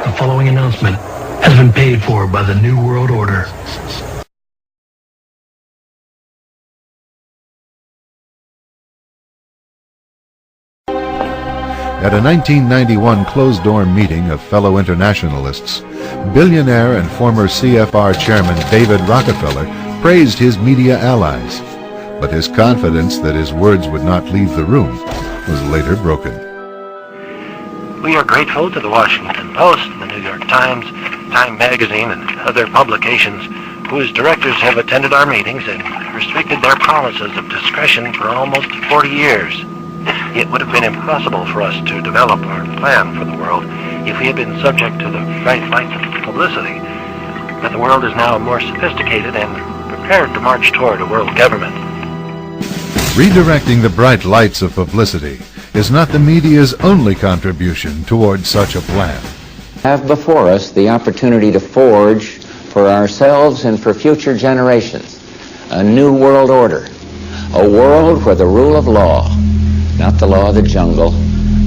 The following announcement has been paid for by the New World Order. At a 1991 closed-door meeting of fellow internationalists, billionaire and former CFR chairman David Rockefeller praised his media allies, but his confidence that his words would not leave the room was later broken. We are grateful to the Washington Post, the New York Times, Time Magazine, and other publications whose directors have attended our meetings and restricted their promises of discretion for almost 40 years. It would have been impossible for us to develop our plan for the world if we had been subject to the bright lights of publicity. But the world is now more sophisticated and prepared to march toward a world government. Redirecting the bright lights of publicity is not the media's only contribution towards such a plan. We have before us the opportunity to forge for ourselves and for future generations a new world order, a world where the rule of law, not the law of the jungle,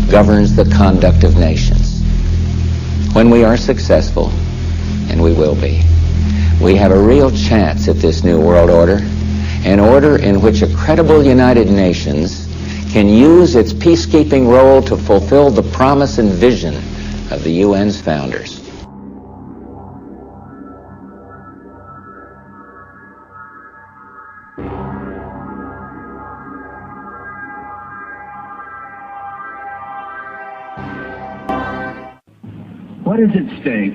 governs the conduct of nations. When we are successful, and we will be, we have a real chance at this new world order, an order in which a credible United Nations can use its peacekeeping role to fulfill the promise and vision of the UN's founders. What is at stake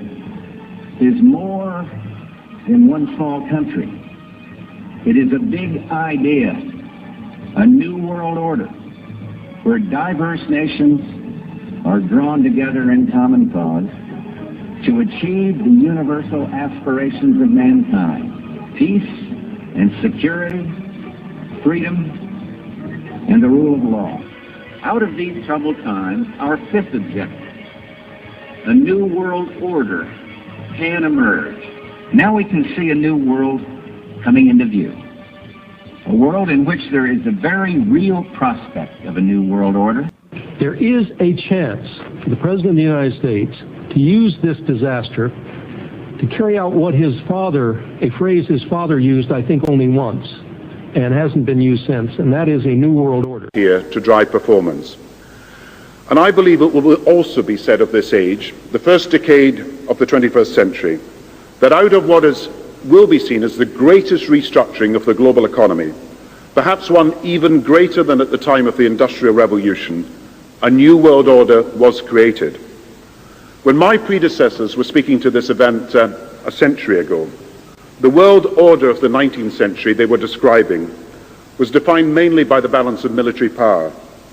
is more than one small country. It is a big idea, a new world order, where diverse nations are drawn together in common cause to achieve the universal aspirations of mankind: peace and security, freedom, and the rule of law. Out of these troubled times, our fifth objective, a new world order, can emerge. Now we can see a new world coming into view. A world in which there is a very real prospect of a new world order. There is a chance for the President of the United States to use this disaster to carry out what his father, a phrase his father used, I think, only once, and hasn't been used since, and that is a new world order. Here to drive performance. And I believe it will also be said of this age, the first decade of the 21st century, that out of what will be seen as the greatest restructuring of the global economy, perhaps one even greater than at the time of the Industrial Revolution, a new world order was created. When my predecessors were speaking to this event a century ago, the world order of the 19th century they were describing was defined mainly by the balance of military power,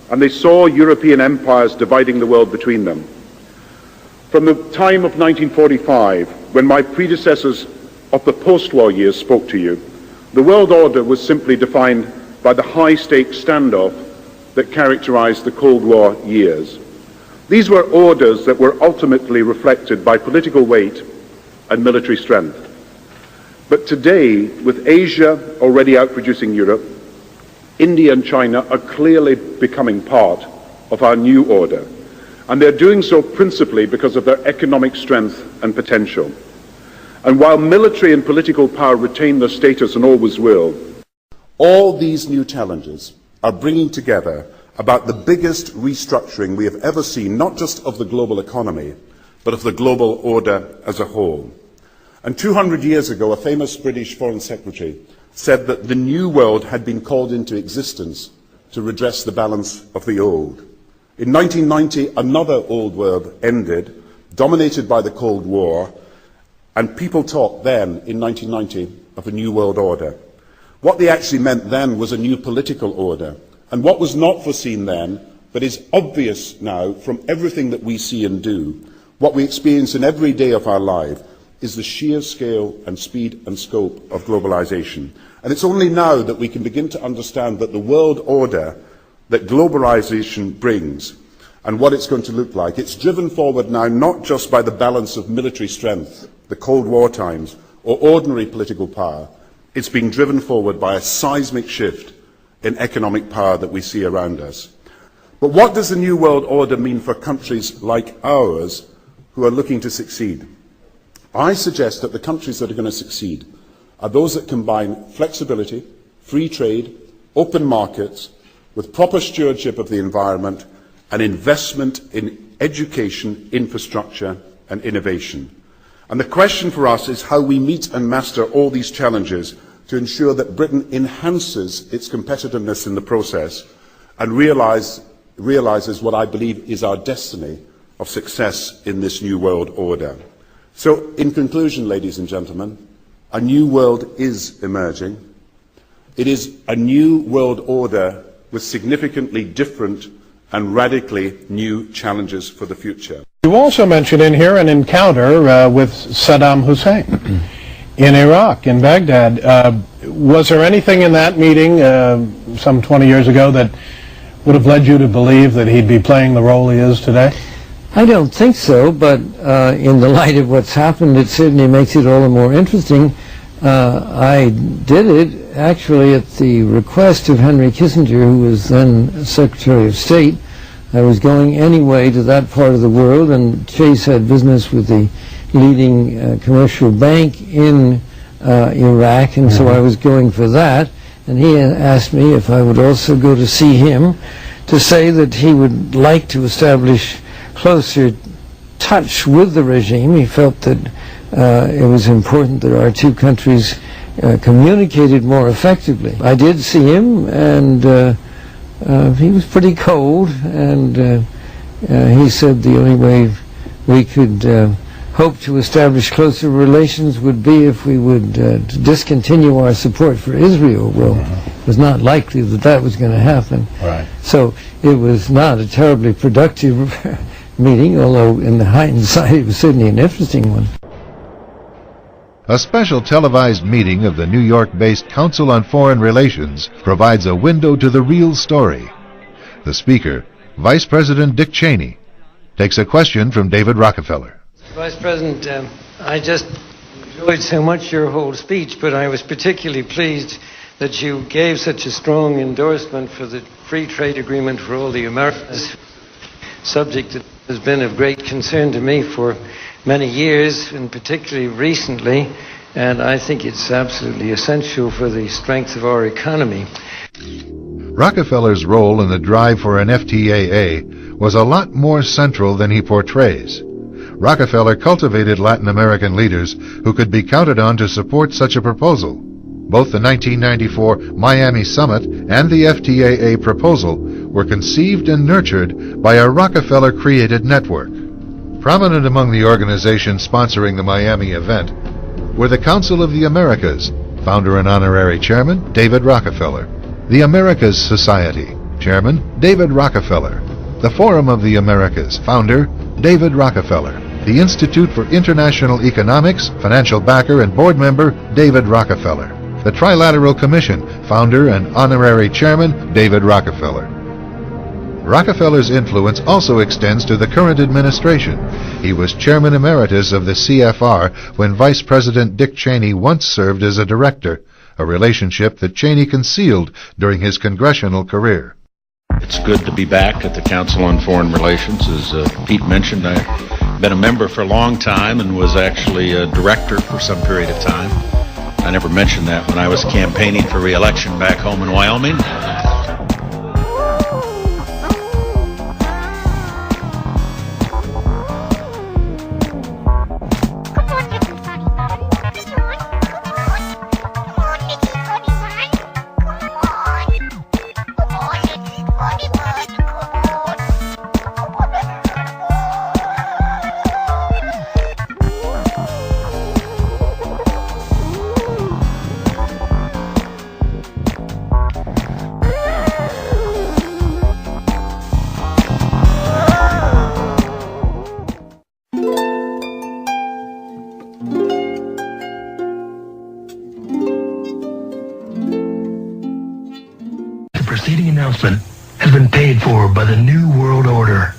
and they saw European empires dividing the world between them. From the time of 1945, when my predecessors of the post-war years spoke to you, the world order was simply defined by the high-stakes standoff that characterized the Cold War years. These were orders that were ultimately reflected by political weight and military strength. But today, with Asia already outproducing Europe, India and China are clearly becoming part of our new order, and they're doing so principally because of their economic strength and potential. And while military and political power retain their status and always will, all these new challenges are bringing together about the biggest restructuring we have ever seen, not just of the global economy, but of the global order as a whole. And 200 years ago, a famous British Foreign Secretary said that the new world had been called into existence to redress the balance of the old. In 1990, another old world ended, dominated by the Cold War, and people talked then, in 1990, of a new world order. What they actually meant then was a new political order. And what was not foreseen then, but is obvious now from everything that we see and do, what we experience in every day of our life, is the sheer scale and speed and scope of globalization. And it's only now that we can begin to understand that the world order that globalization brings and what it's going to look like, it's driven forward now not just by the balance of military strength, the Cold War times, or ordinary political power. It's being driven forward by a seismic shift in economic power that we see around us. But what does the New World Order mean for countries like ours who are looking to succeed. I suggest that the countries that are going to succeed are those that combine flexibility, free trade, open markets, with proper stewardship of the environment and investment in education, infrastructure and innovation. And the question for us is how we meet and master all these challenges to ensure that Britain enhances its competitiveness in the process and realises what I believe is our destiny of success in this new world order. So, in conclusion, ladies and gentlemen, a new world is emerging. It is a new world order with significantly different and radically new challenges for the future. You also mentioned in here an encounter with Saddam Hussein in Iraq, in Baghdad. Was there anything in that meeting some 20 years ago that would have led you to believe that he'd be playing the role he is today? I don't think so, but in the light of what's happened, it certainly makes it all the more interesting. I did it actually at the request of Henry Kissinger, who was then Secretary of State. I was going anyway to that part of the world, and Chase had business with the leading commercial bank in Iraq, and so I was going for that. And he asked me if I would also go to see him to say that he would like to establish closer touch with the regime. He felt that it was important that our two countries communicated more effectively. I did see him, and he was pretty cold, and he said the only way we could hope to establish closer relations would be if we would discontinue our support for Israel. Well, it was not likely that that was going to happen. Right. So it was not a terribly productive meeting, although in the hindsight it was certainly an interesting one. A special televised meeting of the New York-based Council on Foreign Relations provides a window to the real story. The speaker, Vice President Dick Cheney, takes a question from David Rockefeller. Vice President, I just enjoyed so much your whole speech, but I was particularly pleased that you gave such a strong endorsement for the free trade agreement for all the Americas, subject that has been of great concern to me for many years, and particularly recently, and I think it's absolutely essential for the strength of our economy. Rockefeller's role in the drive for an FTAA was a lot more central than he portrays. Rockefeller cultivated Latin American leaders who could be counted on to support such a proposal. Both the 1994 Miami Summit and the FTAA proposal were conceived and nurtured by a Rockefeller-created network. Prominent among the organizations sponsoring the Miami event were the Council of the Americas, founder and honorary chairman David Rockefeller, the Americas Society, chairman David Rockefeller, the Forum of the Americas, founder David Rockefeller, the Institute for International Economics, financial backer and board member David Rockefeller, the Trilateral Commission, founder and honorary chairman David Rockefeller. Rockefeller's influence also extends to the current administration. He was chairman emeritus of the CFR when Vice President Dick Cheney once served as a director, a relationship that Cheney concealed during his congressional career. It's good to be back at the Council on Foreign Relations. As Pete mentioned, I've been a member for a long time and was actually a director for some period of time. I never mentioned that when I was campaigning for re-election back home in Wyoming. The preceding announcement has been paid for by the New World Order.